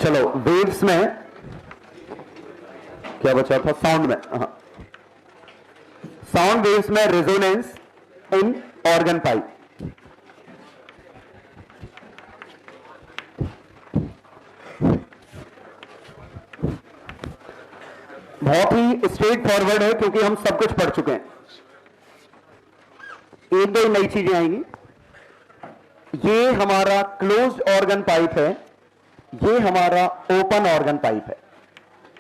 चलो वेव्स में क्या बचा था? साउंड में, हाँ, साउंड वेव्स में रेजोनेंस इन ऑर्गन पाइप। बहुत ही स्ट्रेट फॉरवर्ड है क्योंकि हम सब कुछ पढ़ चुके हैं। एक दो नई चीजें आएंगी। ये हमारा क्लोज्ड ऑर्गन पाइप है, ये हमारा ओपन ऑर्गन पाइप है।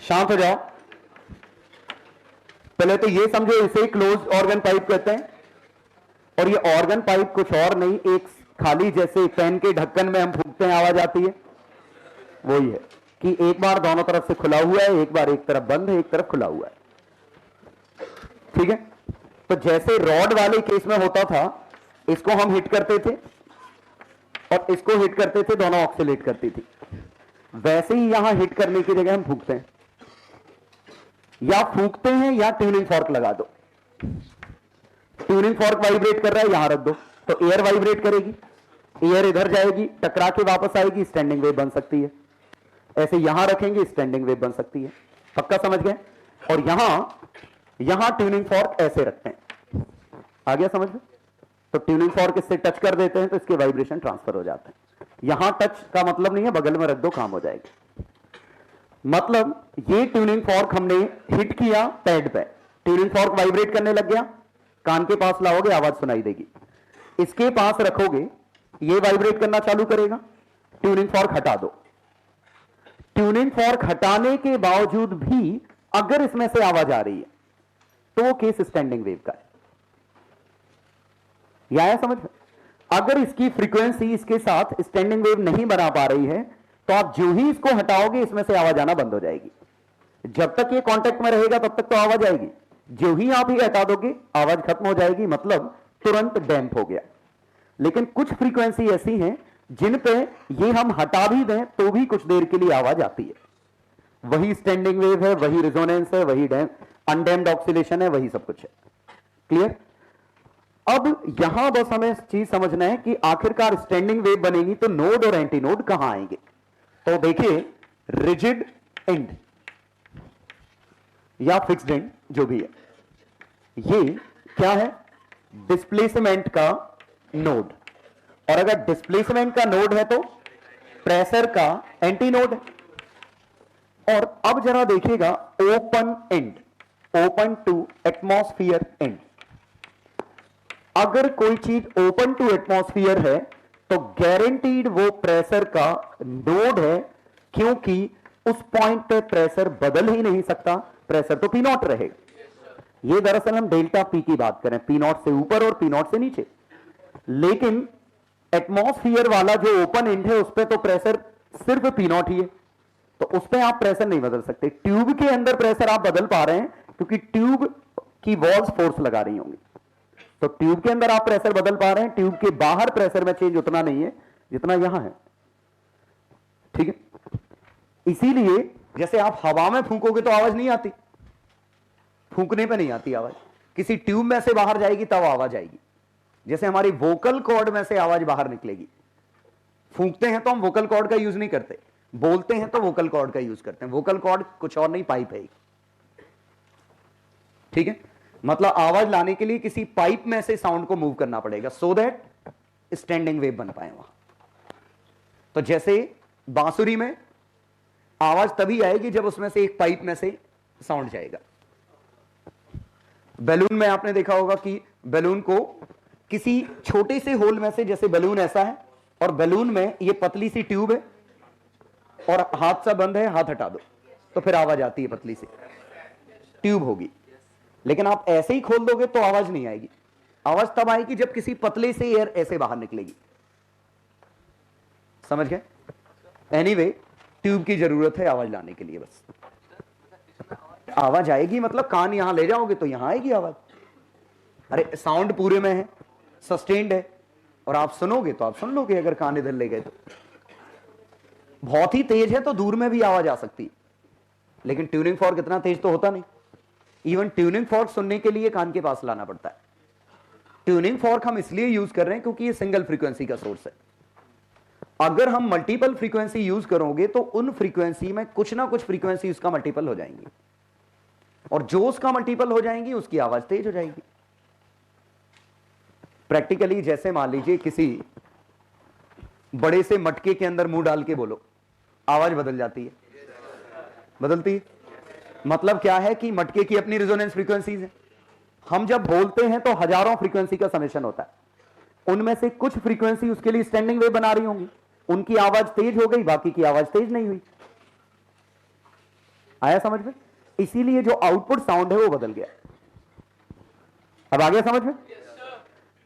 शांत हो जाओ। पहले तो ये समझो, इसे क्लोज्ड ऑर्गन पाइप कहते हैं। और ये ऑर्गन पाइप कुछ और नहीं, एक खाली जैसे पेन के ढक्कन में हम फूंकते हैं आवाज आती है, वही है कि एक बार दोनों तरफ से खुला हुआ है, एक बार एक तरफ बंद है, एक तरफ खुला हुआ है। ठीक है? तो जैसे रॉड वाले केस में होता था, इसको हम हिट करते थे और इसको हिट करते थे, दोनों ऑक्सीलेट करती थी। वैसे ही यहां हिट करने की जगह हम फूंकते हैं, या फूंकते हैं या ट्यूनिंग फॉर्क लगा दो। ट्यूनिंग फॉर्क वाइब्रेट कर रहा है, यहां रख दो तो एयर वाइब्रेट करेगी, एयर इधर जाएगी, टकरा के वापस आएगी, स्टैंडिंग वेव बन सकती है। ऐसे यहां रखेंगे, स्टैंडिंग वेव बन सकती है। पक्का समझ गए? और यहां ट्यूनिंग फॉर्क ऐसे रखते हैं। आ गया समझ में? तो ट्यूनिंग फॉर्क इससे टच कर देते हैं तो इसके वाइब्रेशन ट्रांसफर हो जाते हैं। यहां टच का मतलब नहीं है बगल में रख दो, काम हो जाएगी। मतलब ये ट्यूनिंग फॉर्क हमने हिट किया पैड पे, ट्यूनिंग फॉर्क वाइब्रेट करने लग गया, कान के पास लाओगे आवाज सुनाई देगी। इसके पास रखोगे, ये वाइब्रेट करना चालू करेगा। ट्यूनिंग फॉर्क हटा दो। ट्यूनिंग फॉर्क हटाने के बावजूद भी अगर इसमें से आवाज आ रही है तो वो केस स्टैंडिंग वेव का है। यह आया समझ में? अगर इसकी फ्रीक्वेंसी इसके साथ स्टैंडिंग वेव नहीं बना पा रही है तो आप जो ही इसको हटाओगे इसमें से आवाज आना बंद हो जाएगी। जब तक ये कांटेक्ट में रहेगा तब तक तो आवाज आएगी, जो ही आप ही हटा दोगे आवाज खत्म हो जाएगी, मतलब तुरंत डैम्प हो गया। लेकिन कुछ फ्रीक्वेंसी ऐसी हैं जिन पे ये हम हटा भी दें तो भी कुछ देर के लिए आवाज आती है। वही स्टैंडिंग वेव है, वही रिजोनेंस है, वही अनडैम्प्ड ऑक्सीलेशन है, वही सब कुछ है। क्लियर? अब यहां बस हमें चीज समझना है कि आखिरकार स्टैंडिंग वेव बनेगी तो नोड और एंटी नोड कहां आएंगे। तो देखिए, रिजिड एंड या फिक्स्ड एंड जो भी है, ये क्या है? डिस्प्लेसमेंट का नोड। और अगर डिस्प्लेसमेंट का नोड है तो प्रेशर का एंटी नोड है। और अब जरा देखिएगा, open end, open to atmosphere end. अगर कोई चीज ओपन टू एटमॉस्फेयर है तो गारंटीड वो प्रेशर का नोड है, क्योंकि उस पॉइंट पे प्रेशर बदल ही नहीं सकता, प्रेशर तो पी नॉट रहेगा। ये दरअसल हम डेल्टा पी की बात करें, पी नॉट से ऊपर और पी नॉट से नीचे। लेकिन एटमॉस्फेयर वाला जो ओपन एंड है उस पर तो प्रेशर सिर्फ पी नॉट ही है, तो उस पर आप प्रेशर नहीं बदल सकते। ट्यूब के अंदर प्रेशर आप बदल पा रहे हैं क्योंकि ट्यूब की वॉल्स फोर्स लगा रही होंगी, तो ट्यूब के अंदर आप प्रेशर बदल पा रहे हैं। ट्यूब के बाहर प्रेशर में चेंज उतना नहीं है जितना यहां है। ठीक है? इसीलिए जैसे आप हवा में फूंकोगे तो आवाज नहीं आती, फूंकने पे नहीं आती आवाज, किसी ट्यूब में से बाहर जाएगी तब आवाज आएगी। जैसे हमारी वोकल कॉर्ड में से आवाज बाहर निकलेगी। फूंकते हैं तो हम वोकल कॉर्ड का यूज नहीं करते, बोलते हैं तो वोकल कॉर्ड का यूज करते हैं। वोकल कॉर्ड कुछ और नहीं, पाइप है। ठीक है? मतलब आवाज लाने के लिए किसी पाइप में से साउंड को मूव करना पड़ेगा सो दैट स्टैंडिंग वेव बन पाए वहां। तो जैसे बांसुरी में आवाज तभी आएगी जब उसमें से एक पाइप में से साउंड जाएगा। बैलून में आपने देखा होगा कि बैलून को किसी छोटे से होल में से, जैसे बैलून ऐसा है और बैलून में ये पतली सी ट्यूब है और हाथ सा बंद है, हाथ हटा दो तो फिर आवाज आती है, पतली सी ट्यूब होगी। लेकिन आप ऐसे ही खोल दोगे तो आवाज नहीं आएगी। आवाज तब आएगी जब किसी पतले से एयर ऐसे बाहर निकलेगी। समझ गए? एनीवे, ट्यूब की जरूरत है आवाज लाने के लिए। बस आवाज आएगी मतलब कान यहां ले जाओगे तो यहां आएगी आवाज। अरे साउंड पूरे में है, सस्टेन्ड है, और आप सुनोगे तो आप सुन लोगे। अगर कान इधर ले गए तो बहुत ही तेज है तो दूर में भी आवाज आ सकती है, लेकिन ट्यूनिंग फॉर्क इतना तेज तो होता नहीं। इवन ट्यूनिंग फॉर्क सुनने के लिए कान के पास लाना पड़ता है। ट्यूनिंग फॉर्क हम इसलिए यूज कर रहे हैं क्योंकि ये सिंगल फ्रीक्वेंसी का सोर्स है। अगर हम मल्टीपल फ्रीक्वेंसी यूज करोगे तो उन फ्रीक्वेंसी में कुछ ना कुछ फ्रीक्वेंसी उसका मल्टीपल हो जाएंगी, और जो उसका मल्टीपल हो जाएंगी उसकी आवाज तेज हो जाएगी। प्रैक्टिकली जैसे मान लीजिए किसी बड़े से मटके के अंदर मुंह डाल के बोलो, आवाज बदल जाती है, बदलती है। मतलब क्या है कि मटके की अपनी रेजोनेंस फ्रीक्वेंसीज है। हम जब बोलते हैं तो हजारों फ्रीक्वेंसी का समेशन होता है, उनमें से कुछ फ्रीक्वेंसी उसके लिए स्टैंडिंग वेव बना रही होंगी, उनकी आवाज तेज हो गई, बाकी की आवाज तेज नहीं हुई। आया समझ में? इसीलिए जो आउटपुट साउंड है वो बदल गया। अब आ गया समझ में?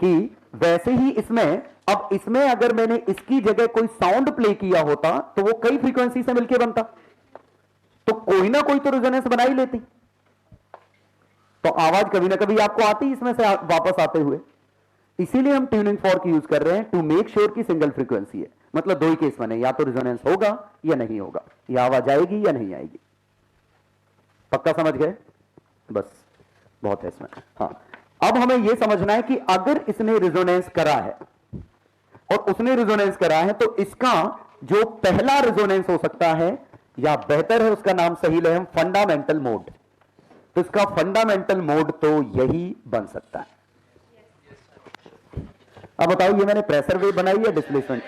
कि वैसे ही इसमें, अब इसमें अगर मैंने इसकी जगह कोई साउंड प्ले किया होता तो वो कई फ्रीक्वेंसी से मिलकर बनता, तो कोई ना कोई तो रेजोनेंस बना ही लेती, तो आवाज कभी ना कभी आपको आती इसमें से वापस आते हुए। इसीलिए हम ट्यूनिंग फॉर्क यूज कर रहे हैं टू मेक श्योर कि सिंगल फ्रीक्वेंसी है। मतलब दो ही केस बने, या तो रेजोनेंस होगा या नहीं होगा, या आवाज आएगी या नहीं आएगी। पक्का समझ गए? बस बहुत है इसमें। हाँ, अब हमें यह समझना है कि अगर इसने रेजोनेंस करा है और उसने रेजोनेंस करा है, तो इसका जो पहला रेजोनेंस हो सकता है, या बेहतर है उसका नाम सही ले हम फंडामेंटल मोड, तो इसका फंडामेंटल मोड तो यही बन सकता है। अब बताओ, ये मैंने प्रेशर वेव बनाई है डिस्प्लेसमेंट,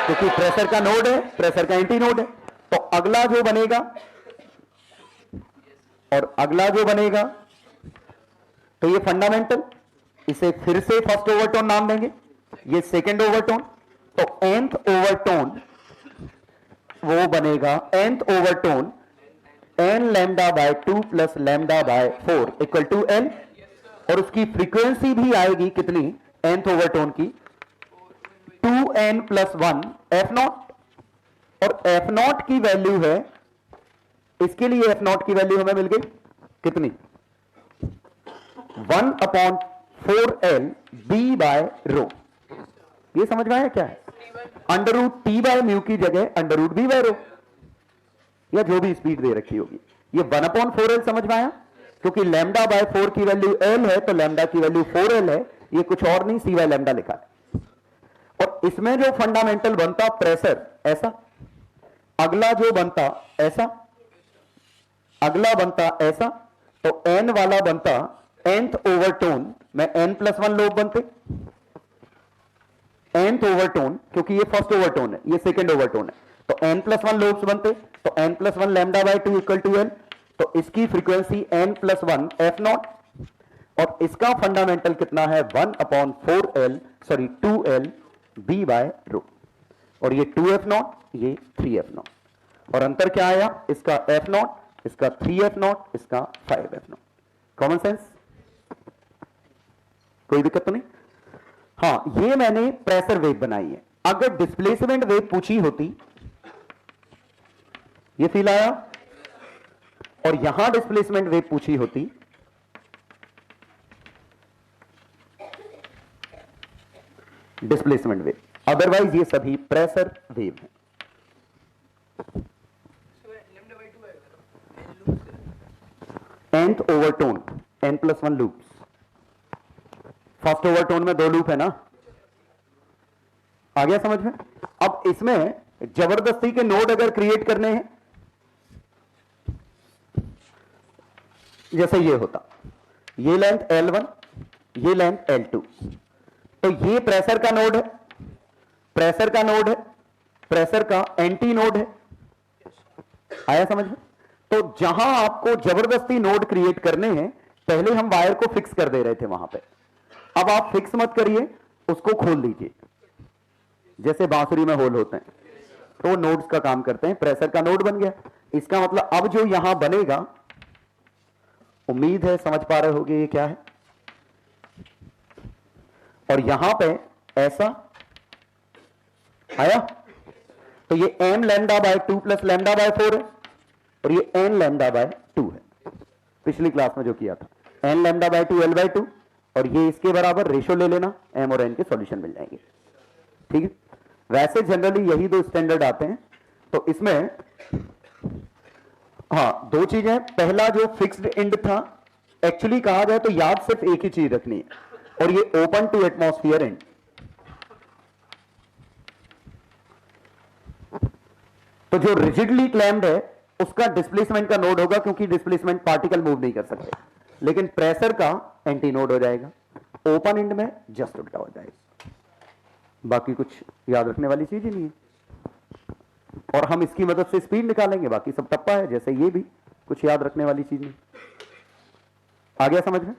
क्योंकि प्रेशर का नोड है, प्रेशर का एंटी नोड है, तो अगला जो बनेगा और अगला जो बनेगा, तो ये फंडामेंटल, इसे फिर से फर्स्ट ओवरटोन नाम देंगे, ये सेकंड ओवरटोन, तो nth ओवरटोन वो बनेगा nth overtone n lambda by 2 plus lambda by 4 equal to n, और उसकी फ्रीक्वेंसी भी आएगी कितनी nth ओवरटोन की, 2n प्लस 1 f नॉट, और f नॉट की वैल्यू है, इसके लिए f नॉट की वैल्यू हमें मिल गई कितनी, 1/4l b बाय रो। ये समझ में आया क्या है? Under root T by mu की जगह under root B by rho, या जो भी स्पीड दे रखी होगी। ये 1/4l समझ में आया, क्योंकि लैम्डा बाय 4 की वैल्यू l है, तो लैम्डा की वैल्यू 4l है, ये कुछ और नहीं सी बाय लैम्डा लिखा है। और इसमें जो फंडामेंटल बनता प्रेशर ऐसा, अगला जो बनता ऐसा, अगला बनता ऐसा, तो n वाला बनता nth ओवरटोन में n प्लस 1 लोब बनते, nth ओवरटोन, क्योंकि ये फर्स्ट ओवरटोन है, ये सेकंड ओवरटोन है, तो n प्लस 1 लोब्स बनते, तो n plus 1 lambda by 2 equal to n, तो इसकी frequency n plus 1 f naught, और इसका फंडामेंटल कितना है 1/4l sorry 2l b by रो, और ये 2f नॉट, ये 3f नॉट, और अंतर क्या आया, इसका f नॉट, इसका 3f नॉट, इसका 5f नॉट। Common sense? कोई दिक्कत तो नहीं? हाँ, ये मैंने प्रेशर वेव बनाई है। अगर डिस्प्लेसमेंट वेव पूछी होती, ये फील आया, और यहां डिस्प्लेसमेंट वेव पूछी होती, डिस्प्लेसमेंट वेव, अदरवाइज ये सभी प्रेशर वेव है। nth overtone n plus 1 loops, first overtone में 2 लूप है ना, आ गया समझ में? अब इसमें जबरदस्ती के नोड अगर क्रिएट करने हैं, जैसे ये होता, ये लेंथ L1, ये लेंथ L2, तो ये प्रेशर का नोड है, प्रेशर का नोड है, प्रेशर का एंटी नोड है। आया समझ में? तो जहां आपको जबरदस्ती नोड क्रिएट करने हैं, पहले हम वायर को फिक्स कर दे रहे थे वहां पे, अब आप फिक्स मत करिए, उसको खोल दीजिए, जैसे बांसुरी में होल होते हैं, तो नोड्स का काम करते हैं। प्रेशर का नोड बन गया, इसका मतलब अब जो यहां बनेगा, उम्मीद है समझ पा रहे होगे ये क्या है, और यहां पे ऐसा आया, तो ये m lambda by 2 plus lambda by 4 है, और ये n लैम्डा बाय 2 है, पिछली क्लास में जो किया था, n lambda by 2 l by 2, और ये इसके बराबर रेशो ले लेना, m और n के सॉल्यूशन मिल जाएंगे। ठीक है, वैसे जनरली यही 2 स्टैंडर्ड आते हैं। तो इसमें हाँ, 2 चीजें, पहला जो फिक्स्ड एंड था, एक्चुअली कहा जाए तो याद सिर्फ एक ही चीज रखनी है, और ये ओपन टू एटमॉस्फेयर एंड, तो जो रिजिडली क्लैम्ड है उसका डिस्प्लेसमेंट का नोड होगा, क्योंकि डिस्प्लेसमेंट पार्टिकल मूव नहीं कर सकते, लेकिन प्रेशर का एंटी नोड हो जाएगा। ओपन एंड में जस्ट उल्टा हो जाएगा। बाकी कुछ याद रखने वाली चीज ही नहीं है, और हम इसकी मदद से स्पीड निकालेंगे, बाकी सब टप्पा है। जैसे ये भी कुछ याद रखने वाली चीज नहीं। आ गया समझ में?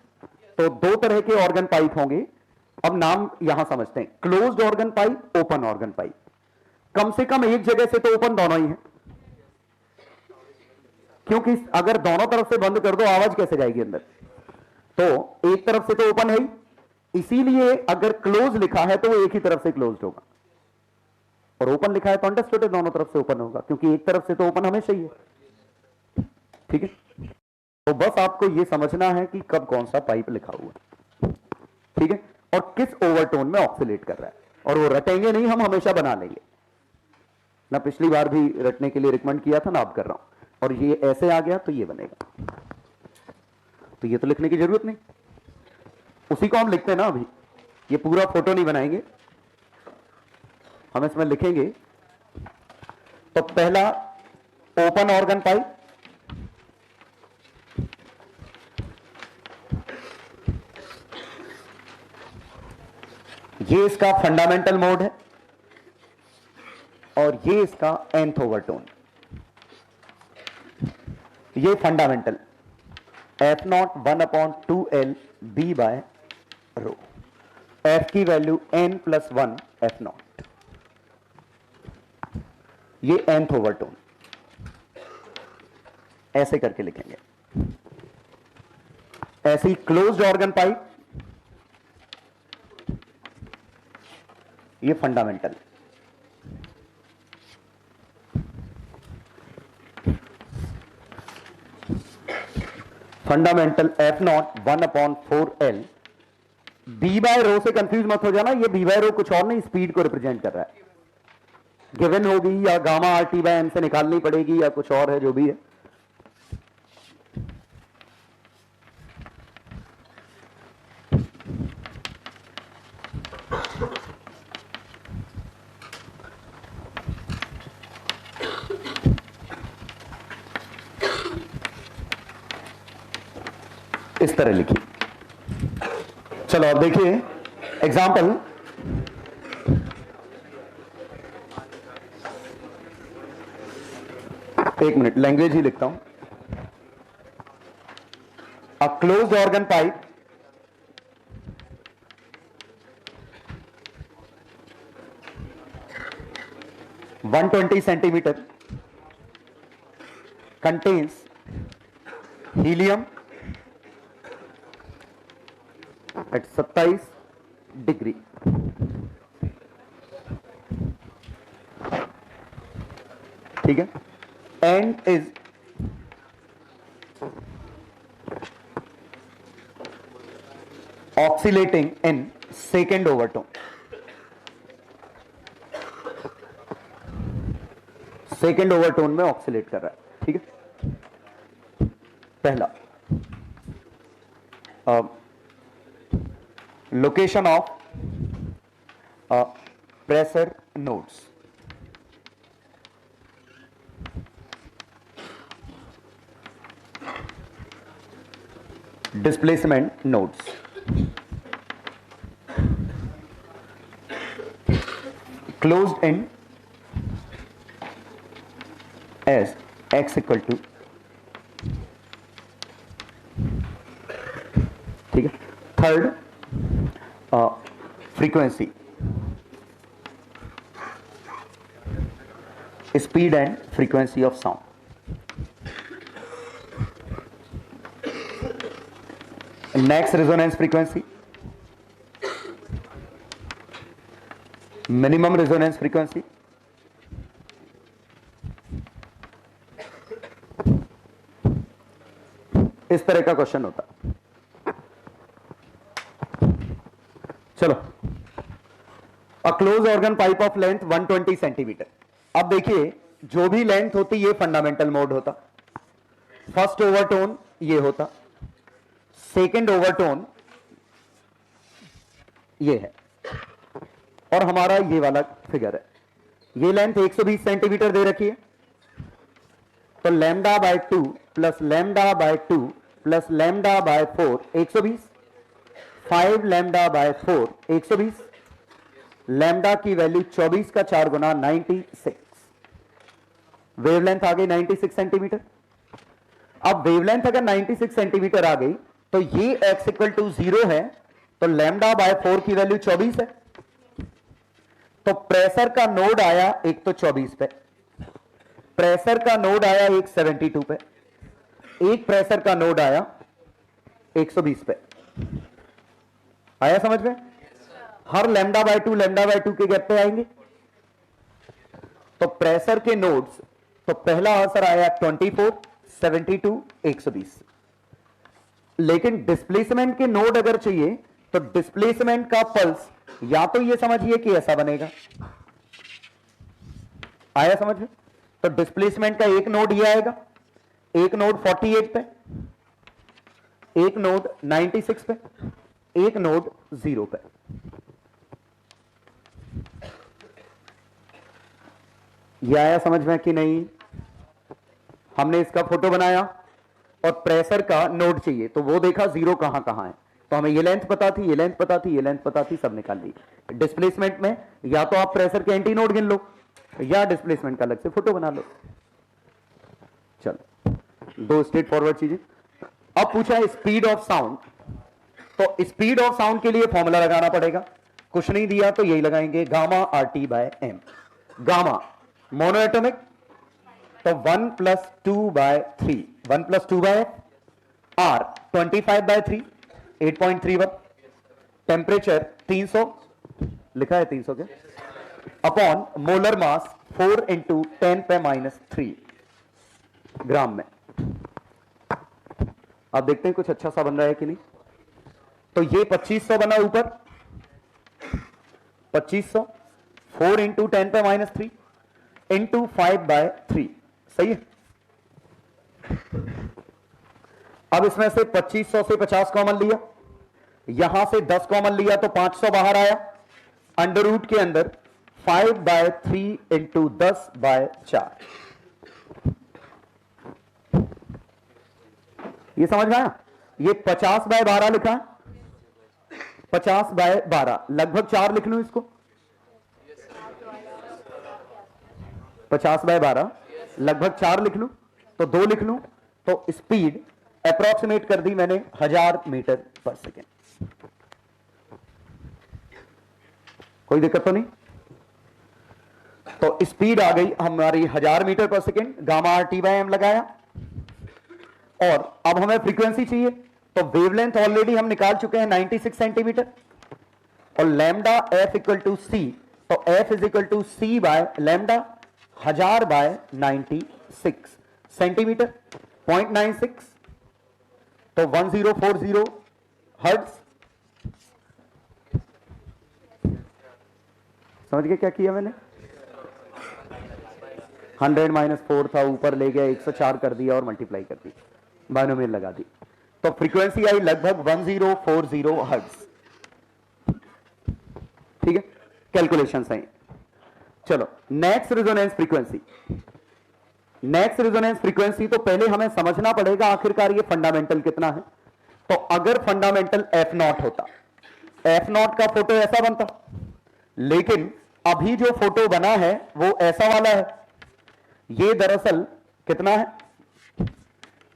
तो दो तरह के ऑर्गन पाइप होंगे। अब नाम यहां समझते हैं, closed organ pipe, open organ pipe. कम से कम एक जगह से तो ओपन दोनों ही है, क्योंकि अगर दोनों तरफ से बंद कर दो आवाज कैसे जाएगी अंदर? तो एक तरफ से तो ओपन है ही, इसीलिए अगर क्लोज लिखा है तो वो एक ही तरफ से क्लोज होगा, और ओपन लिखा है तो अंडरस्टूड है दोनों तरफ से ओपन होगा, क्योंकि एक तरफ से तो ओपन हमेशा ही है। ठीक है, तो बस आपको यह समझना है कि कब कौन सा पाइप लिखा हुआ है, ठीक है, और किस ओवरटोन में ऑक्सीलेट कर रहा है। और वो रटेंगे नहीं, हम हमेशा बना लेंगे ना। पिछली बार भी रटने के लिए रिकमेंड किया था ना, अब कर रहा हूं। और ये ऐसे आ गया तो ये बनेगा, तो ये तो लिखने की जरूरत नहीं, उसी को हम लिखते हैं ना। अभी ये पूरा फोटो नहीं बनाएंगे, हम इसमें लिखेंगे। तो पहला ओपन ऑर्गन पाइप, ये इसका फंडामेंटल मोड है, और ये इसका nth ओवरटोन। ये fundamental F0 1/2L B by rho, F की वैल्यू n+1 F0, ये nth ओवरटोन। ऐसे करके लिखेंगे। ऐसे ही क्लोज्ड ऑर्गन पाइप, ये fundamental, fundamental F0 1/4L B by rho से कंफ्यूज मत हो जाना। ये B बाय रो कुछ और नहीं, स्पीड को रिप्रेजेंट कर रहा है। गिवन होगी या गामा RT बाय M से निकालनी पड़ेगी या कुछ और है, जो भी है। इस तरह लिखिए। चलो अब देखिए एग्जाम्पल। एक मिनट, लैंग्वेज ही लिखता हूं। A closed organ pipe (120 centimeter) contains helium at 27 degree, ठीक है, and is oscillating in second overtone. Second overtone में ऑक्सीलेट कर रहा है, ठीक है। पहला location of pressure nodes, displacement nodes, closed in as x equal to, ठीक है। Third frequency, speed and frequency of sound, next resonance frequency, minimum resonance frequency, इस तरह का क्वेश्चन होता। चलो, a close organ pipe of length 120 centimetre. अब देखिए, जो भी लेंथ होती ये फंडामेंटल मोड होता, फर्स्ट ओवरटोन ये होता, सेकेंड ओवरटोन ये है, और हमारा ये वाला फिगर है। ये लेंथ 120 सेंटीमीटर दे रखी है, तो lambda by 2 plus lambda by 2 plus lambda by 4 120, 5 lambda by 4 120, lambda की वैल्यू 24 का 4 गुना 96, वेवलेंथ आ गई 96 सेंटीमीटर। अब वेवलेंथ अगर 96 सेंटीमीटर आ गई तो ये x इक्वल टू 0 है, तो लैम्डा बाय 4 की वैल्यू 24 है, तो प्रेशर का नोड आया एक तो 24 पे, प्रेशर का नोड आया एक 72 पे, एक प्रेशर का नोड आया 120 पे। आया समझ में? हर लैम्डा बाय 2 के गैप पे आएंगे। तो प्रेशर के नोड्स, तो पहला आंसर आया 24, 72, 120। लेकिन डिस्प्लेसमेंट के नोड अगर चाहिए तो डिस्प्लेसमेंट का पल्स या तो ये समझिए कि ऐसा बनेगा। आया समझ में? तो डिस्प्लेसमेंट का एक नोड ये आएगा, एक नोड 48 पे, एक नोड 96 पे, एक नोड 0 पे। ये आया समझ में कि नहीं? हमने इसका फोटो बनाया और प्रेशर का नोड चाहिए, तो वो देखा 0 कहां कहां है, तो हमें ये लेंथ पता थी, ये लेंथ पता थी, ये लेंथ पता थी, सब निकाल ली। डिस्प्लेसमेंट में या तो आप प्रेशर के एंटी नोड गिन लो या डिस्प्लेसमेंट का अलग से फोटो बना लो। चलो, दो स्ट्रेट फॉरवर्ड चीजें। अब पूछा है स्पीड ऑफ साउंड, तो स्पीड ऑफ साउंड के लिए फॉर्मूला लगाना पड़ेगा, कुछ नहीं दिया तो यही लगाएंगे, gamma RT by M। Gamma monoatomic, तो 1 + 2 by 3, 1 + 2 by R 25 by 3 8.31, temperature 300 लिखा है 300 के, अपॉन मोलर मास 4 × 10⁻³ ग्राम में। अब देखते हैं कुछ अच्छा सा बन रहा है कि नहीं। तो ये 2500 बना ऊपर, 2500 4 × 10⁻³ × 5/3, सही है। अब इसमें से 2500 से 50 कॉमन लिया, यहां से 10 कॉमन लिया तो 500 बाहर आया, अंडर रूट के अंदर 5/3 × 10/4। ये समझ में आया? ये 50/12 लिखा है, 50/12 लगभग 4 लिख लूं इसको, 50/12 लगभग 4 लिख लूं तो 2 लिख लूं, तो स्पीड अप्रोक्सीमेट कर दी मैंने 1000 मीटर पर सेकेंड। कोई दिक्कत तो नहीं? तो स्पीड आ गई हमारी 1000 metre per second, gamma RT by M लगाया, और अब हमें फ्रीक्वेंसी चाहिए, तो वेवलेंथ ऑलरेडी हम निकाल चुके हैं 96 सेंटीमीटर, और लैम्डा F = C, तो F = C by lambda 1000/96 centimetre, 0.96, तो 1040 हर्ट्ज। समझ गए क्या किया मैंने? 100 - 4 था, ऊपर ले गया 104 कर दिया और मल्टीप्लाई कर दी, बाइनोमियल लगा दी, तो फ्रीक्वेंसी आई लगभग 1040 हर्ट्ज। ठीक है, कैलकुलेशन सही। चलो, next resonance frequency. Next resonance frequency तो पहले हमें समझना पड़ेगा आखिरकार ये फंडामेंटल कितना है। तो अगर फंडामेंटल F0 होता, F0 का फोटो ऐसा बनता, लेकिन अभी जो फोटो बना है वो ऐसा वाला है। ये दरअसल कितना है?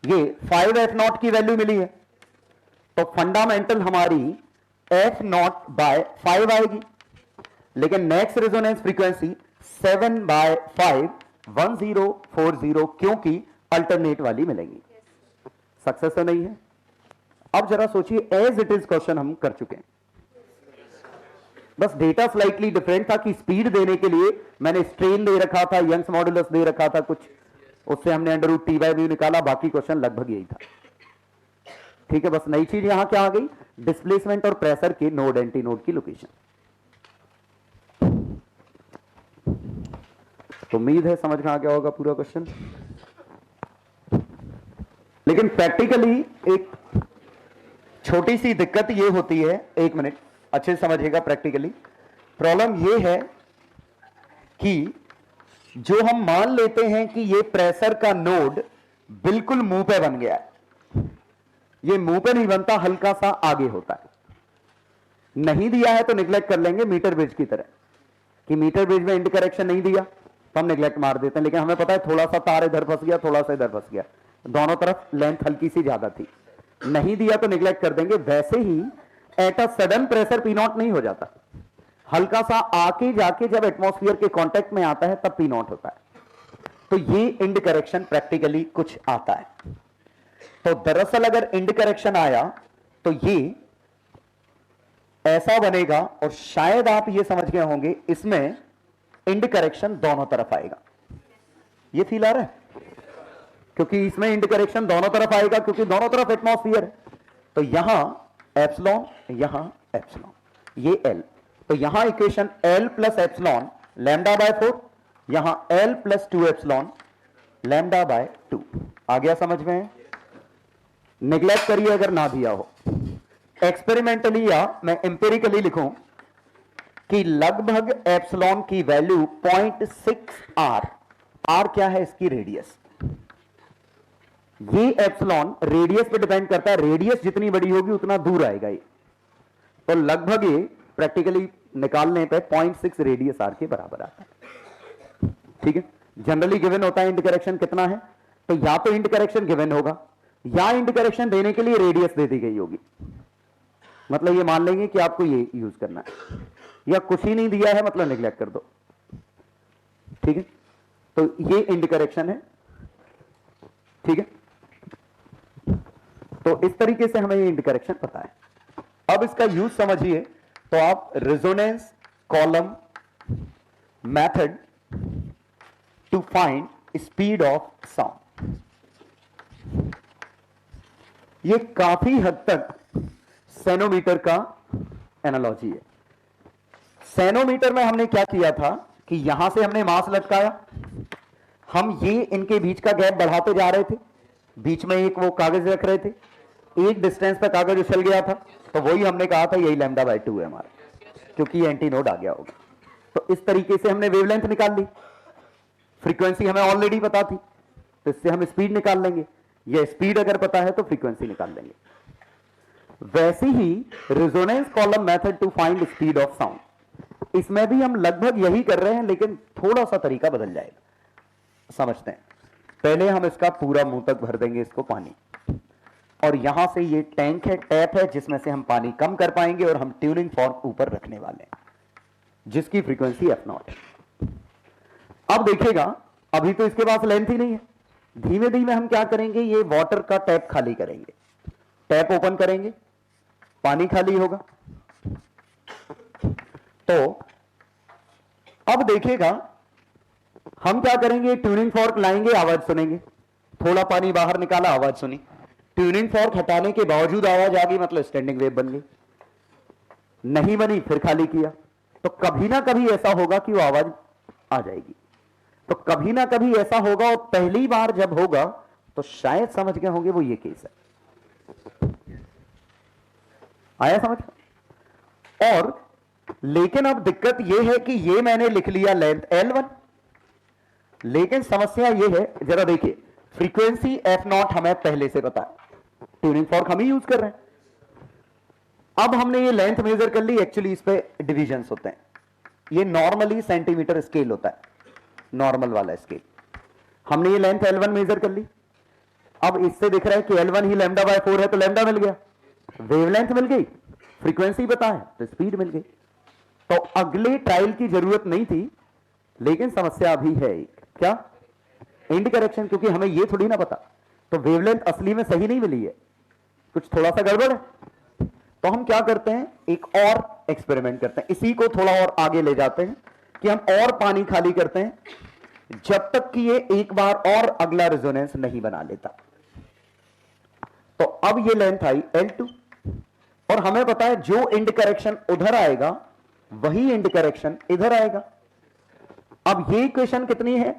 ये 5F0 की वैल्यू मिली है, तो फंडामेंटल हमारी F0/5 आएगी, लेकिन नेक्स्ट रेजोनेंस फ्रीक्वेंसी 7/5 1040, क्योंकि अल्टरनेट वाली मिलेंगी। सक्सेस तो नहीं है? अब जरा सोचिए, एज इट इज क्वेश्चन हम कर चुके हैं, बस डेटा स्लाइटली डिफरेंट था कि स्पीड देने के लिए मैंने स्ट्रेन दे रखा था, यंग्स मॉडुलस दे रखा था कुछ, उससे हमने √T/v निकाला, बाकी क्वेश्चन लगभग यही था। ठीक है, बस नई चीज यहां क्या आ गई? डिस्प्लेसमेंट और प्रेशर के नोड एंटी नोड की लोकेशन। तो उम्मीद है समझ में आ गया होगा पूरा क्वेश्चन। लेकिन प्रैक्टिकली एक छोटी सी दिक्कत ये होती है, 1 मिनट अच्छे से समझिएगा। प्रैक्टिकली प्रॉब्लम ये है कि जो हम मान लेते हैं कि ये प्रेशर का नोड बिल्कुल मुंह पे बन गया है, ये मुंह पे नहीं बनता, हल्का सा आगे होता है। नहीं दिया है तो निगलेक्ट कर लेंगे, मीटर ब्रिज की तरह, कि मीटर ब्रिज में इंड करेक्शन नहीं दिया तो हम निगलेक्ट मार देते हैं। लेकिन हमें पता है थोड़ा सा तार इधर फंस गया, थोड़ा सा इधर फंस गया, दोनों तरफ लेंथ हल्की सी ज्यादा थी, नहीं दिया तो निगलेक्ट कर देंगे। वैसे ही at a sudden pressure P naught नहीं हो जाता, हल्का सा आके जाके जब एटमॉस्फेयर के कांटेक्ट में आता है तब पी नॉट होता है। तो ये इंड करेक्शन प्रैक्टिकली कुछ आता है। तो दरअसल अगर इंड करेक्शन आया तो ये ऐसा बनेगा, और शायद आप ये समझ गए होंगे इसमें इंड करेक्शन दोनों तरफ आएगा। ये फील आ रहा है? क्योंकि इसमें इंड करेक्शन दोनों तरफ आएगा, क्योंकि दोनों तरफ एटमॉस्फेयर है। तो यहां एप्सिलॉन, यहां एप्सिलॉन, ये एल, तो यहां equation L plus epsilon lambda by 4, यहां L plus 2 epsilon lambda by 2। आ गया समझ में? निगलेक्ट करिए अगर ना दिया हो। एक्सपेरिमेंटली या मैं एम्पिरिकली लिखूं कि लगभग एप्सिलॉन की वैल्यू 0.6 आर, आर क्या है? इसकी रेडियस। ये एप्सिलॉन रेडियस पे डिपेंड करता है, रेडियस जितनी बड़ी होगी उतना दूर आएगा ये। तो लगभग ये प्रैक्टिकली निकालने पे 0.6 रेडियस आर के बराबर आता है। ठीक है, जनरली गिवन होता है इंड करेक्शन कितना है, तो या तो इंड करेक्शन गिवन होगा या इंड करेक्शन देने के लिए रेडियस दे दी गई होगी। मतलब ये मान लेंगे कि आपको ये यूज करना है, या कुछ ही नहीं दिया है मतलब निगलेक्ट कर दो। ठीक है, तो ये इंड करेक्शन है। ठीक है, तो इस तरीके से हमें ये इंड करेक्शन पता है। अब इसका यूज समझिए, तो आप resonance column method to find speed of sound, ये काफी हद तक सेनोमीटर का एनालॉजी है। सेनोमीटर में हमने क्या किया था कि यहां से हमने मास लटकाया, हम ये इनके बीच का गैप बढ़ाते जा रहे थे, बीच में एक वो कागज रख रहे थे, एक डिस्टेंस पे कागज उछल गया था, तो वही हमने कहा था यही लैम्डा बाय 2 है हमारा, क्योंकि ये एंटी नोड आ गया होगा। तो इस तरीके से हमने वेवलेंथ निकाल ली, फ्रीक्वेंसी हमें ऑलरेडी पता थी, तो इससे हम स्पीड निकाल लेंगे, या स्पीड अगर पता है तो फ्रीक्वेंसी निकाल लेंगे। वैसे ही resonance column method to find speed of sound, इसमें भी हम लगभग यही कर रहे हैं, लेकिन थोड़ा सा तरीका बदल जाएगा। समझते हैं। पहले हम इसका पूरा मुंह तक भर देंगे इसको पानी, और यहां से ये टैंक है, टैप है, जिसमें से हम पानी कम कर पाएंगे, और हम ट्यूनिंग फॉर्क ऊपर रखने वाले हैं जिसकी फ्रीक्वेंसी f0 है। अब देखिएगा, अभी तो इसके पास लेंथ ही नहीं है, धीमे धीमे हम क्या करेंगे, ये वाटर का टैप खाली करेंगे, टैप ओपन करेंगे, पानी खाली होगा। तो अब देखिएगा हम क्या करेंगे, ट्यूनिंग फॉर्क लाएंगे, आवाज सुनेंगे, थोड़ा पानी बाहर निकाला, आवाज सुनी, ट्यूनिंग फॉर्क हटाने के बावजूद आवाज आ गई, मतलब स्टैंडिंग वेव बन गई। नहीं बनी, फिर खाली किया, तो कभी ना कभी ऐसा होगा कि वो आवाज आ जाएगी। तो कभी ना कभी ऐसा होगा, और पहली बार जब होगा तो शायद समझ गए होंगे वो ये केस है। आया समझ? और लेकिन अब दिक्कत ये है कि ये मैंने लिख लिया लेंथ L1, लेकिन समस्या ये है, जरा देखिए, फ्रीक्वेंसी f0 हमें पहले से पता है, ट्यूनिंग फॉर्क हम ही यूज कर रहे हैं। अब हमने ये लेंथ मेजर कर ली, एक्चुअली इस पे डिविजन्स होते हैं, ये नॉर्मली सेंटीमीटर स्केल होता है, नॉर्मल वाला स्केल। हमने ये लेंथ L1 मेजर कर ली, अब इससे दिख रहा है कि L1 ही लैम्डा बाय 4 है, तो लैम्डा मिल गया, वेवलेंथ मिल गई, फ्रीक्वेंसी पता है, तो स्पीड मिल गई। तो अगले ट्रायल की जरूरत नहीं थी, लेकिन समस्या अभी है एक, क्या? इंड करेक्शन, क्योंकि हमें ये थोड़ी ना पता, तो वेवलेंथ असली में सही नहीं मिली है, कुछ थोड़ा सा गड़बड़ है। तो हम क्या करते हैं, एक और एक्सपेरिमेंट करते हैं, इसी को थोड़ा और आगे ले जाते हैं कि हम और पानी खाली करते हैं जब तक कि ये एक बार और अगला रेजोनेंस नहीं बना लेता। तो अब ये लेंथ आई L2, और हमें पता है जो इंड करेक्शन उधर आएगा वही इंड करेक्शन इधर आएगा। अब ये इक्वेशन कितनी है,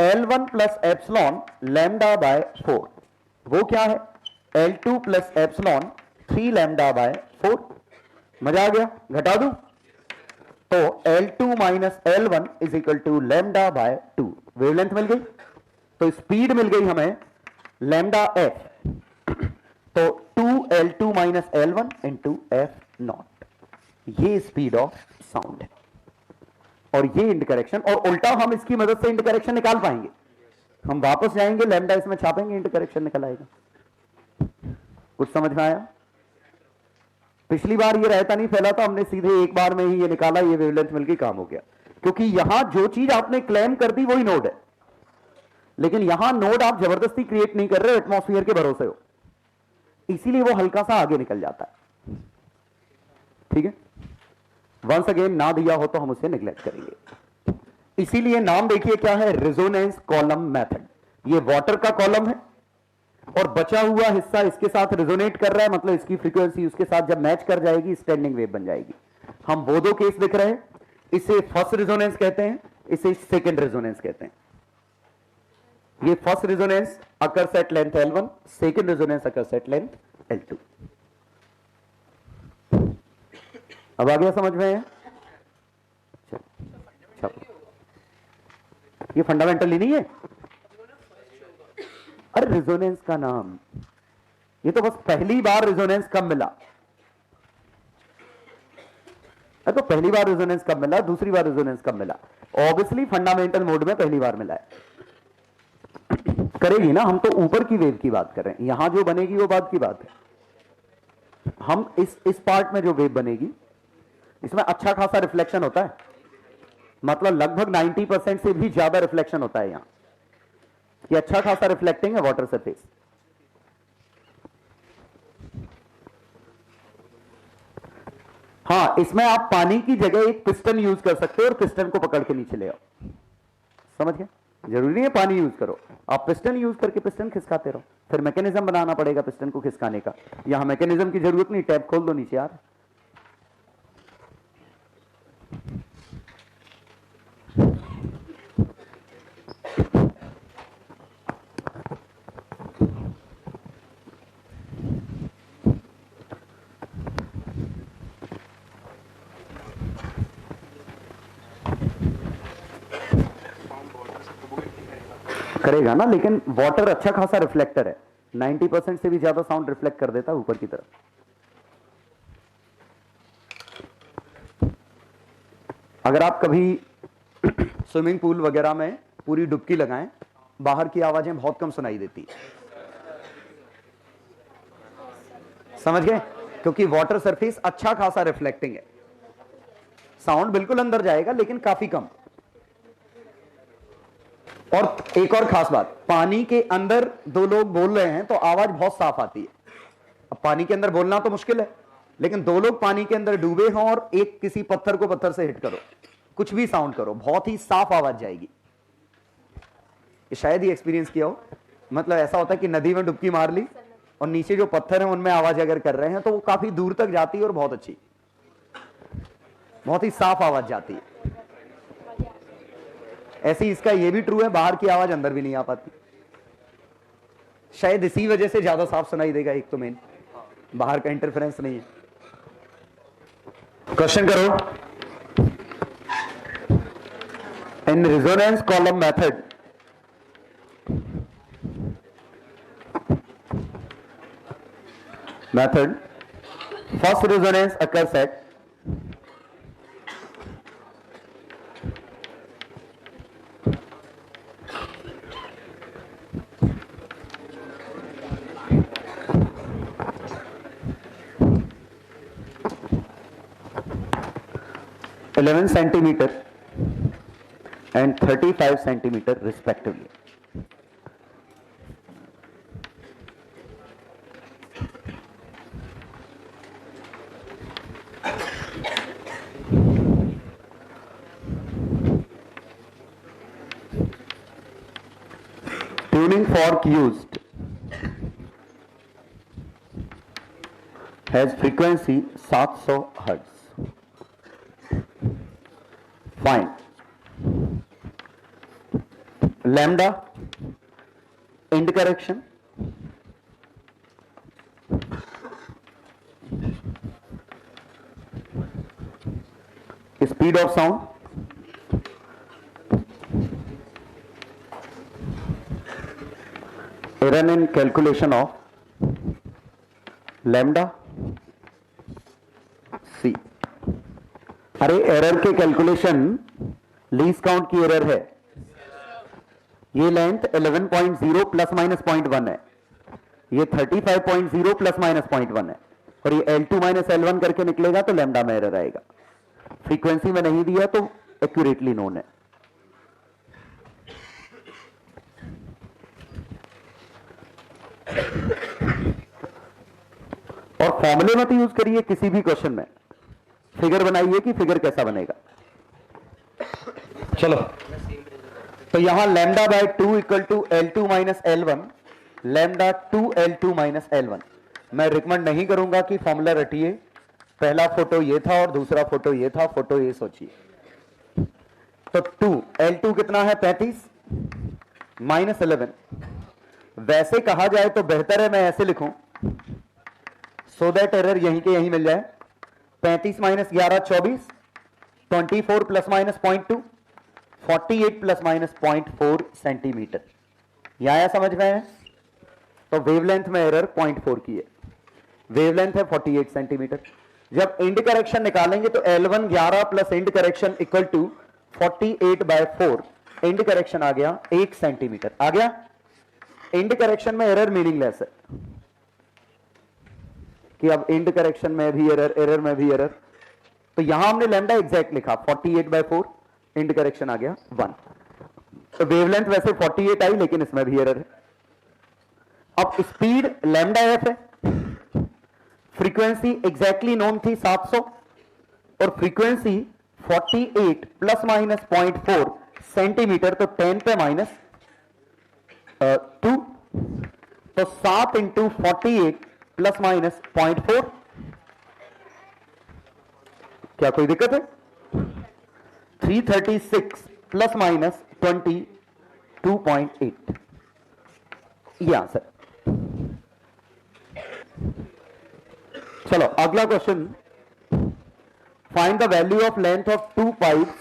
L1 plus epsilon lambda by 4, वो क्या है, L2 plus epsilon 3 lambda by 4। मजा आ गया? घटा दूं? तो L2 minus L1 is equal to lambda by 2, wavelength मिल गई, तो स्पीड मिल गई हमें लैम्डा f, तो 2L2 minus L1 into f not, ये स्पीड ऑफ साउंड है। और ये इंटरकरेक्शन, और उल्टा हम इसकी मदद से इंटरकरेक्शन निकाल पाएंगे। हम वापस जाएंगे, लैम्डा इसमें छापेंगे, इंटरकरेक्शन निकल आएगा। कुछ समझ में आया? पिछली बार ये रहता नहीं फैला था, हमने सीधे एक बार में ही ये निकाला, ये वेवलेंथ मिलकर काम हो गया। क्योंकि यहां जो चीज आपने क्लेम कर दी वही नोड है, लेकिन यहां नोड आप जबरदस्ती क्रिएट नहीं कर रहे हो, एटमॉस्फेयर के भरोसे हो, इसीलिए वो हल्का सा आगे निकल जाता है। ठीक है, वंस अगेन ना दिया हो तो हम उसे निगलेक्ट करेंगे। इसीलिए नाम देखिए क्या है, रेजोनेंस कॉलम मेथड। ये वाटर का कॉलम है और बचा हुआ हिस्सा इसके साथ रेजोनेट कर रहा है, मतलब इसकी फ्रीक्वेंसी उसके साथ जब मैच कर जाएगी स्टैंडिंग वेव बन जाएगी। हम वो दो केस दिख रहे हैं, इसे फर्स्ट रेजोनेंस कहते हैं, इसे सेकंड रेजोनेंस कहते हैं। ये first resonance occurs at length L1, second resonance occurs at length L2। अब आ गया समझ में? ये फंडामेंटली नहीं है, अरे रेजोनेंस का नाम, ये तो बस पहली बार रेजोनेंस कब मिला, तो पहली बार रेजोनेंस कब मिला, दूसरी बार रेजोनेंस कब मिला? ऑब्वियसली फंडामेंटल मोड में पहली बार मिला है। करेगी ना, हम तो ऊपर की वेव की बात कर रहे हैं, यहां जो बनेगी वो बाद की बात है। हम इस पार्ट में जो वेव बनेगी इसमें अच्छा खासा रिफ्लेक्शन होता है, मतलब लगभग 90% से भी ज्यादा रिफ्लेक्शन होता है। यहां ये अच्छा खासा रिफ्लेक्टिंग है वाटर सरफेस। हाँ, इसमें आप पानी की जगह एक पिस्टन यूज कर सकते हो और पिस्टन को पकड़ के नीचे ले आओ। समझ गए? जरूरी नहीं है पानी यूज करो, आप पिस्टन यूज करके पिस्टन खिसकाते रहो। फिर मैकेनिज्म बनाना पड़ेगा पिस्टन को खिसकाने का। यहां मैकेनिज्म की जरूरत नहीं, टैप खोल दो नीचे यार। करेगा ना, लेकिन वाटर अच्छा खासा रिफ्लेक्टर है, 90% से भी ज्यादा साउंड रिफ्लेक्ट कर देता है ऊपर की तरफ। अगर आप कभी स्विमिंग पूल वगैरह में पूरी डुबकी लगाएं, बाहर की आवाजें बहुत कम सुनाई देती, समझ गए? क्योंकि वाटर सरफेस अच्छा खासा रिफ्लेक्टिंग है, साउंड बिल्कुल अंदर जाएगा लेकिन काफी कम। और एक और खास बात, पानी के अंदर दो लोग बोल रहे हैं तो आवाज बहुत साफ आती है। अब पानी के अंदर बोलना तो मुश्किल है, लेकिन दो लोग पानी के अंदर डूबे हों और एक किसी पत्थर को पत्थर से हिट करो, कुछ भी साउंड करो, बहुत ही साफ आवाज जाएगी। शायद ही एक्सपीरियंस किया हो, मतलब ऐसा होता है कि नदी में डुबकी मार ली और नीचे जो पत्थर हैं उनमें आवाज अगर कर रहे हैं तो वो काफी दूर तक जाती है और बहुत अच्छी, बहुत ही साफ आवाज जाती है। ऐसे ही इसका ये भी ट्रू है, बाहर की आवाज अंदर भी नहीं आ पाती, शायद इसी वजह से ज्यादा साफ सुनाई देगा। एक तो मेन बाहर का इंटरफेरेंस नहीं है। क्वेश्चन करो। In resonance column method first resonance occurs at (11 centimeter and 35 centimeter respectively. Tuning fork used has frequency 700 Hz. Fine. Lambda, end correction, speed of sound, error in calculation of lambda सी। अरे error के calculation least count की error है। ये length 11.0 plus minus 0.1 है, ये 35.0 plus minus 0.1 है, और ये L2 माइनस L1 करके निकलेगा तो लैम्डा में एरर आएगा। फ्रीक्वेंसी में नहीं दिया तो एक्यूरेटली नोन है। और फॉर्मूले मत यूज करिए किसी भी क्वेश्चन में, फिगर बनाइए कि फिगर कैसा बनेगा। चलो, तो यहां lambda by 2 equal to L2 minus L1, lambda 2L2 minus L1। मैं रिकमेंड नहीं करूंगा कि फॉर्मूला रटिए, पहला फोटो ये था और दूसरा फोटो ये था, फोटो ये सोचिए। तो 2L2 कितना है 35 माइनस 11। वैसे कहा जाए तो बेहतर है मैं ऐसे लिखूं सो दैट एरर यहीं के यहीं मिल जाए। 35 minus 11 24, 24 plus minus 0.2, 48 plus minus 0.4 centimetre. यह आया समझ में है? तो वेवलेंथ में एरर 0.4 की है, वेवलेंथ है 48 सेंटीमीटर। जब इंड करेक्शन निकालेंगे तो L1 11 plus end correction equal to 48/4, end correction आ गया 1 सेंटीमीटर आ गया। इंड करेक्शन में एरर मीनिंगलेस है कि अब इंड करेक्शन में भी एरर, एरर में भी एरर। तो यहां हमने लैम्डा एग्जैक्ट लिखा 48/4, इंड करेक्शन आ गया 1। तो वेवलेंथ वैसे 48 आई लेकिन इसमें भी एरर है। अब स्पीड लैम्डा एफ है, फ्रीक्वेंसी एग्जैक्टली नोन थी 700 और फ्रीक्वेंसी 48 प्लस माइनस 0.4 सेंटीमीटर, तो 10 पे माइनस 2, तो 7 इंटू 48 प्लस माइनस 0.4। क्या कोई दिक्कत है? 336 प्लस माइनस 22.8, ये आंसर। चलो अगला question, find the value of length of 2 pipes,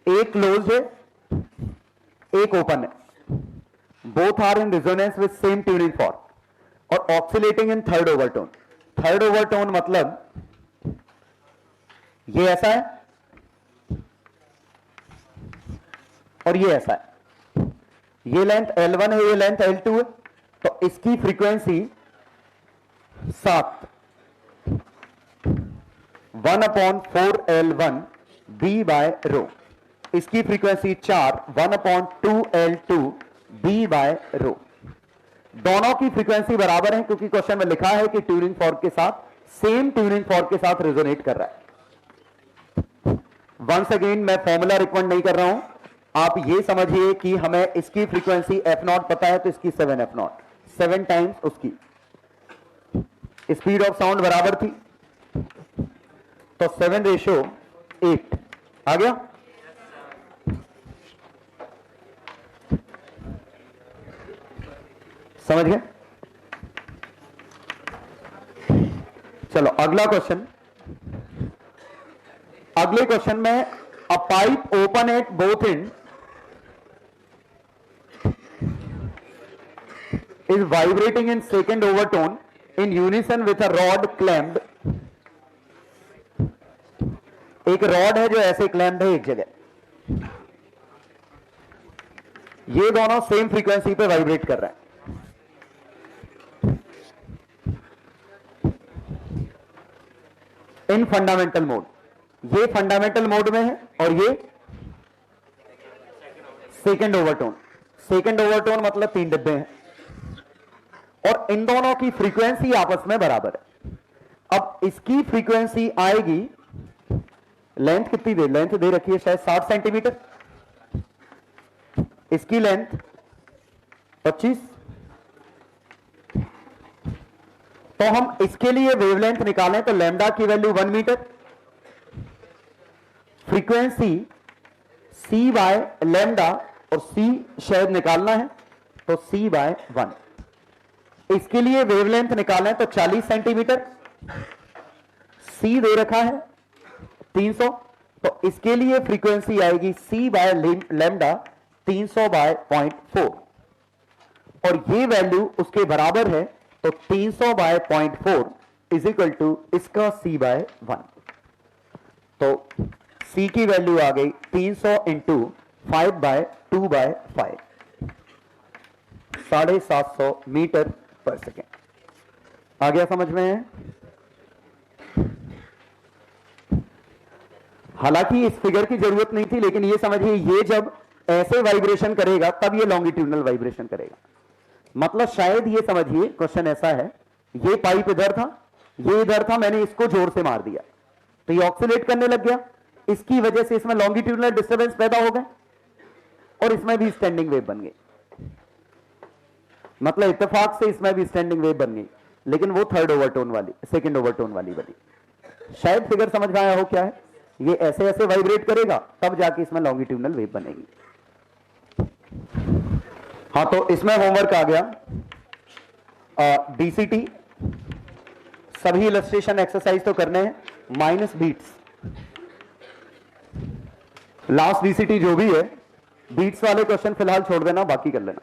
एक क्लोज है एक ओपन है, both are in resonance with same tuning fork और oscillating in third overtone. Third overtone मतलब ये ऐसा है और ये ऐसा है, ये लेंथ L1 है, ये लेंथ L2 है, तो इसकी फ्रीक्वेंसी 7, 1/4L1 B बाय रो, इसकी फ्रीक्वेंसी 4, 1/2L2 B बाय रो। दोनों की फ्रीक्वेंसी बराबर है क्योंकि क्वेश्चन में लिखा है कि ट्यूनिंग फॉर्क के साथ, सेम ट्यूनिंग फॉर्क के साथ रेजोनेट कर रहा है। वंस अगेन मैं फॉर्मूला रिकमेंड नहीं कर रहा हूं, आप ये समझिए कि हमें इसकी फ्रीक्वेंसी f0 पता है तो इसकी 7f0, 7 टाइम्स उसकी। स्पीड ऑफ साउंड बराबर थी तो 7:8 आ गया। समझ गए? चलो अगला क्वेश्चन। अगले क्वेश्चन में अ pipe open at both and is vibrating in second overtone in unison with a rod clamped। एक रॉड है जो ऐसे क्लैम्प्ड है एक जगह, ये दोनों सेम फ्रीक्वेंसी पे वाइब्रेट कर रहे हैं। इन फंडामेंटल मोड, ये फंडामेंटल मोड में है और ये सेकंड ओवरटोन। सेकंड ओवरटोन मतलब 3 डिब्बे हैं और इन दोनों की फ्रीक्वेंसी आपस में बराबर है। अब इसकी फ्रीक्वेंसी आएगी, लेंथ कितनी दे, लेंथ दे रखी है शायद 60 सेंटीमीटर, इसकी लेंथ 25, तो हम इसके लिए वेवलेंथ निकालें तो लैम्डा की value 1 metre, frequency c by lambda और c शायद निकालना है तो c बाय 1। इसके लिए वेवलेंथ निकालें तो 40 सेंटीमीटर, c दे रखा है 300, तो इसके लिए फ्रीक्वेंसी आएगी c बाय लैम्डा 300 बाय 0.4 और ये वैल्यू उसके बराबर है, तो 300 बाय 0.4 इज इक्वल टू इसका c बाय 1। तो c की वैल्यू आ गई 300 into 5 bye 2 bye 5, 750 metre per second. आ गया समझ में? हालांकि इस फिगर की जरूरत नहीं थी, लेकिन ये समझिए ये जब ऐसे वाइब्रेशन करेगा तब ये लॉन्गिट्यूडनल वाइब्रेशन करेगा। मतलब शायद ये समझिए क्वेश्चन ऐसा है, ये पाइप इधर था, ये इधर था, मैंने इसको जोर से मार दिया तो ये ऑक्सीलेट करने लग गया, इसकी वजह से इसमें लॉन्गिट्यूडनल डिस्टर्बेंस पैदा हो गए और इसमें भी स्टैंडिंग वेव बन गई। मतलब इत्तेफाक से इसमें भी स्टैंडिंग वेव बन गई, लेकिन वो थर्ड ओवरटोन वाली, सेकंड ओवरटोन वाली बनी। शायद फिगर समझ में आया हो क्या है? ये ऐसे ऐसे वाइब्रेट करेगा तब जाके इसमें लॉन्गिट्यूडनल वेव बनेगी। हाँ, तो इसमें होमवर्क आ गया डीसीटी, सभी इलस्ट्रेशन एक्सरसाइज तो करने हैं माइनस बीट्स। लास्ट डीसीटी जो भी है, बीट्स वाले क्वेश्चन फिलहाल छोड़ देना, बाकी कर लेना।